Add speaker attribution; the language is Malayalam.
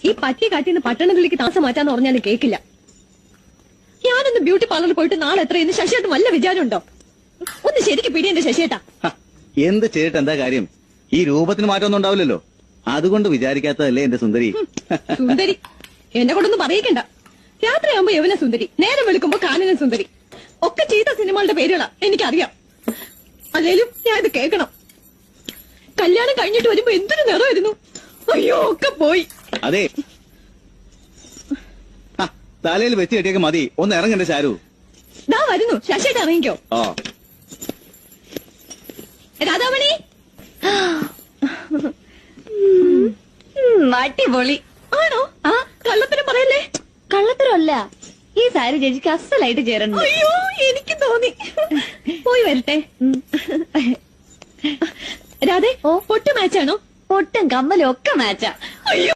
Speaker 1: ഈ പറ്റി കാട്ടിന്ന് പട്ടണത്തിലേക്ക് താമസം മാറ്റാന്ന് പറഞ്ഞാലും കേക്കില്ല. ഞാനൊന്ന് ബ്യൂട്ടി പാർലറിൽ പോയിട്ട് നാളെ എത്രയെന്ന് ശശിയേട്ടൻ വല്ല വിചാരമുണ്ടോ? ഒന്ന് ശരിക്ക് പിടി എന്റെ ശശിയേട്ടാ.
Speaker 2: എന്ത് ചെയ്തിട്ട് എന്താ കാര്യം? ഈ രൂപത്തിന് മാറ്റമൊന്നും ഉണ്ടാവില്ലല്ലോ. അതുകൊണ്ട് വിചാരിക്കാത്തതല്ലേ എന്റെ സുന്ദരി.
Speaker 1: സുന്ദരി എന്നെ കൊണ്ടൊന്നും പറയിക്കണ്ട. രാത്രിയാകുമ്പോ യവന സുന്ദരി, നേരം വെളുക്കുമ്പോ കാനന സുന്ദരി, ഒക്കെ ചെയ്ത സിനിമകളുടെ പേരുകളാ എനിക്കറിയാം. അല്ലേലും ഞാൻ ഇത് കേൾക്കണം. കല്യാണം കഴിഞ്ഞിട്ട് വരുമ്പോ എന്തൊരു നിറമായിരുന്നു. അയ്യോ ഒക്കെ പോയി.
Speaker 2: അതെ, തലയിൽ വെച്ച് കെട്ടിയൊക്കെ മതി. ഒന്ന് ഇറങ്ങണ്ടേ ശാരു?
Speaker 1: ദാ വരുന്നു. ശശിയേട്ട ഇറങ്ങിക്കോ. രാധാമണി
Speaker 3: അടിപൊളി
Speaker 1: ആണോ? ആ കള്ളത്തരം പറയല്ലേ.
Speaker 3: കള്ളത്തരമല്ല, ഈ സാരി ചേച്ചിക്ക് അസലായിട്ട് ചേരണം.
Speaker 1: അയ്യോ എനിക്ക് തോന്നി. പോയി വരട്ടെ. രാധേ, പൊട്ട് മാച്ചാണോ?
Speaker 3: പൊട്ടും കമ്മലും ഒക്കെ മാച്ചാ.
Speaker 1: അയ്യോ